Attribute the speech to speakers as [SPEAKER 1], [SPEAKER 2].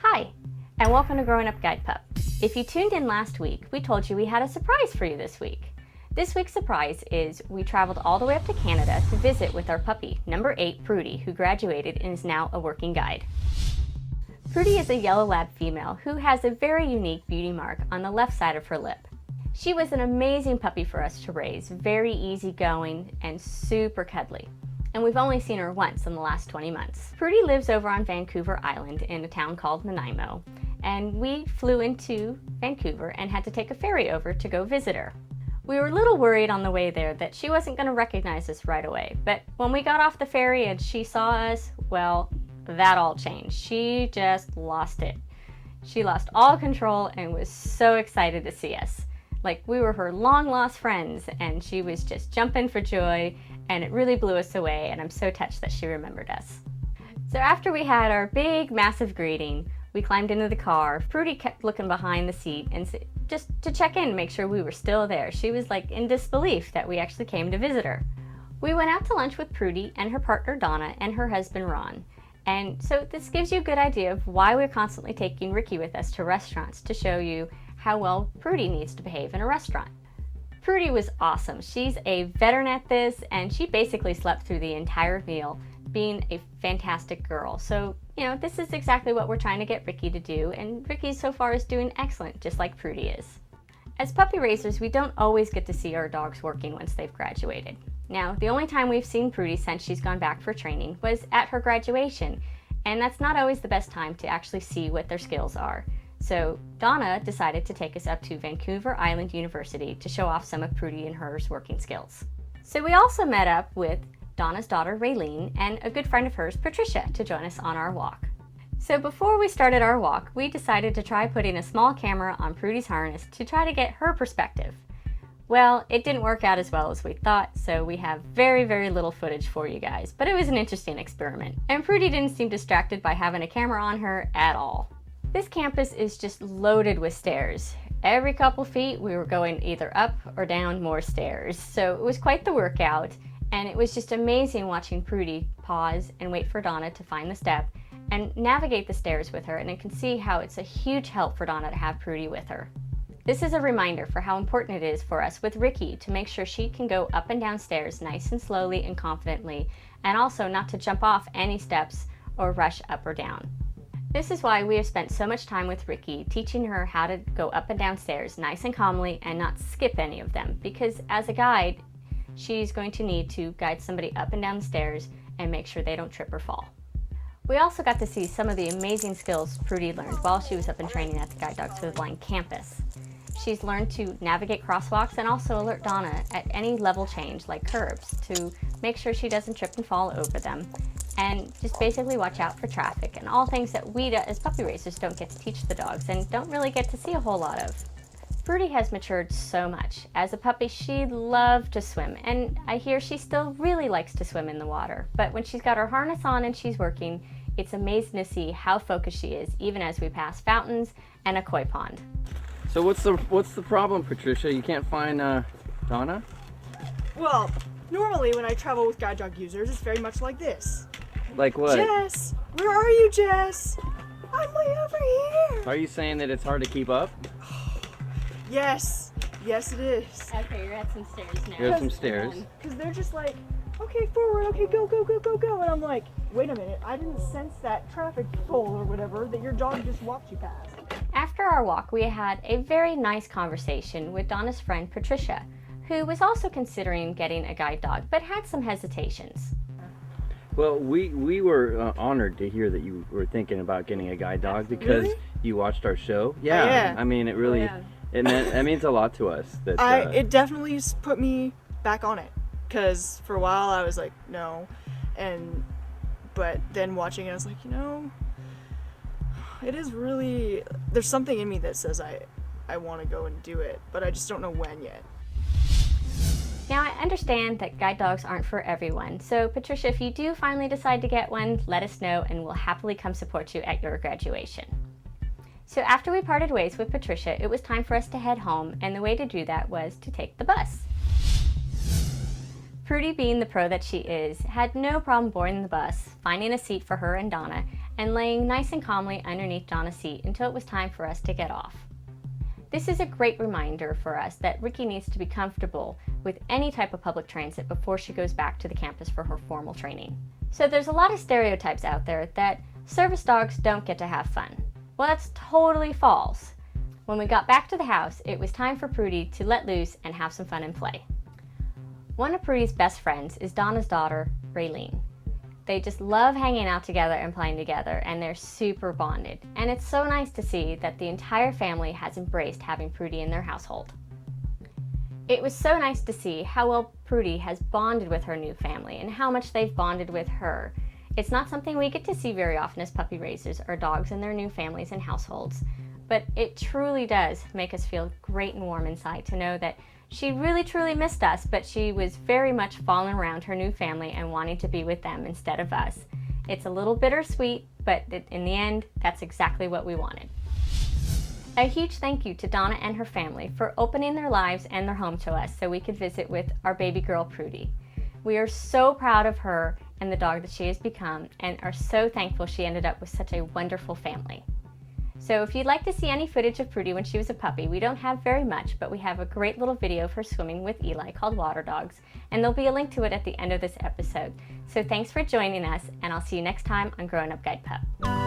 [SPEAKER 1] Hi, and welcome to Growing Up Guide Pup. If you tuned in last week, we told you we had a surprise for you this week. This week's surprise is we traveled all the way up to Canada to visit with our puppy, number 8, Prudy, who graduated and is now a working guide. Prudy is a yellow lab female who has a very unique beauty mark on the left side of her lip. She was an amazing puppy for us to raise, very easygoing and super cuddly. And we've only seen her once in the last 20 months. Prudy lives over on Vancouver Island in a town called Nanaimo, and we flew into Vancouver and had to take a ferry over to go visit her. We were a little worried on the way there that she wasn't going to recognize us right away, but when we got off the ferry and she saw us, well, that all changed. She just lost it. She lost all control and was so excited to see us. Like we were her long-lost friends, and she was just jumping for joy, and it really blew us away, and I'm so touched that she remembered us. So after we had our big, massive greeting, we climbed into the car. Prudy kept looking behind the seat and just to check in, make sure we were still there. She was like in disbelief that we actually came to visit her. We went out to lunch with Prudy and her partner Donna and her husband Ron. And so this gives you a good idea of why we're constantly taking Ricky with us to restaurants to show you how well Prudy needs to behave in a restaurant. Prudy was awesome. She's a veteran at this, and she basically slept through the entire meal, being a fantastic girl. So, you know, this is exactly what we're trying to get Ricky to do, and Ricky so far is doing excellent, just like Prudy is. As puppy raisers, we don't always get to see our dogs working once they've graduated. Now, the only time we've seen Prudy since she's gone back for training was at her graduation, and that's not always the best time to actually see what their skills are. So Donna decided to take us up to Vancouver Island University to show off some of Prudy and hers working skills. So we also met up with Donna's daughter Raylene and a good friend of hers, Patricia, to join us on our walk. So before we started our walk, we decided to try putting a small camera on Prudy's harness to try to get her perspective. Well, it didn't work out as well as we thought, so we have very, very little footage for you guys, but it was an interesting experiment. And Prudy didn't seem distracted by having a camera on her at all. This campus is just loaded with stairs. Every couple feet we were going either up or down more stairs. So it was quite the workout, and it was just amazing watching Prudy pause and wait for Donna to find the step and navigate the stairs with her, and I can see how it's a huge help for Donna to have Prudy with her. This is a reminder for how important it is for us with Ricky to make sure she can go up and down stairs nice and slowly and confidently, and also not to jump off any steps or rush up or down. This is why we have spent so much time with Ricky teaching her how to go up and down stairs nice and calmly and not skip any of them, because as a guide, she's going to need to guide somebody up and down the stairs and make sure they don't trip or fall. We also got to see some of the amazing skills Prudy learned while she was up in training at the Guide Dogs for the Blind campus. She's learned to navigate crosswalks and also alert Donna at any level change like curbs to make sure she doesn't trip and fall over them, and just basically watch out for traffic and all things that we as puppy raisers don't get to teach the dogs and don't really get to see a whole lot of. Prudy has matured so much. As a puppy, she loved to swim, and I hear she still really likes to swim in the water. But when she's got her harness on and she's working, it's amazing to see how focused she is, even as we pass fountains and a koi pond.
[SPEAKER 2] So what's the problem, Patricia? You can't find Donna?
[SPEAKER 3] Well, normally when I travel with guide dog users, it's very much like this.
[SPEAKER 2] Like what?
[SPEAKER 3] Jess! Where are you, Jess? I'm way over here!
[SPEAKER 2] Are you saying that it's hard to keep up?
[SPEAKER 3] Yes. Yes, it is.
[SPEAKER 1] Okay, you're at some stairs now.
[SPEAKER 2] You're at some stairs.
[SPEAKER 3] Because they're just like, okay, forward, okay, go, go, go, go, go. And I'm like, wait a minute, I didn't sense that traffic pole or whatever that your dog just walked you past.
[SPEAKER 1] After our walk, we had a very nice conversation with Donna's friend Patricia, who was also considering getting a guide dog, but had some hesitations.
[SPEAKER 2] Well, we were honored to hear that you were thinking about getting a guide dog because
[SPEAKER 3] Really?
[SPEAKER 2] you watched our show. Yeah,
[SPEAKER 3] yeah.
[SPEAKER 2] I mean, it really, it means a lot to us. That
[SPEAKER 3] It definitely put me back on it. Because for a while I was like, no. But then watching it, I was like, it is really, there's something in me that says I want to go and do it, but I just don't know when yet.
[SPEAKER 1] Now, I understand that guide dogs aren't for everyone, so Patricia, if you do finally decide to get one, let us know and we'll happily come support you at your graduation. So after we parted ways with Patricia, it was time for us to head home, and the way to do that was to take the bus. Prudy, being the pro that she is, had no problem boarding the bus, finding a seat for her and Donna, and laying nice and calmly underneath Donna's seat until it was time for us to get off. This is a great reminder for us that Ricky needs to be comfortable with any type of public transit before she goes back to the campus for her formal training. So there's a lot of stereotypes out there that service dogs don't get to have fun. Well, that's totally false. When we got back to the house, it was time for Prudy to let loose and have some fun and play. One of Prudy's best friends is Donna's daughter, Raylene. They just love hanging out together and playing together, and they're super bonded. And it's so nice to see that the entire family has embraced having Prudy in their household. It was so nice to see how well Prudy has bonded with her new family and how much they've bonded with her. It's not something we get to see very often as puppy raisers or dogs in their new families and households, but it truly does make us feel great and warm inside to know that she really truly missed us, but she was very much falling around her new family and wanting to be with them instead of us. It's a little bittersweet, but in the end, that's exactly what we wanted. A huge thank you to Donna and her family for opening their lives and their home to us so we could visit with our baby girl, Prudy. We are so proud of her and the dog that she has become, and are so thankful she ended up with such a wonderful family. So if you'd like to see any footage of Prudy when she was a puppy, we don't have very much, but we have a great little video of her swimming with Eli called Water Dogs, and there'll be a link to it at the end of this episode. So thanks for joining us, and I'll see you next time on Growing Up Guide Pup.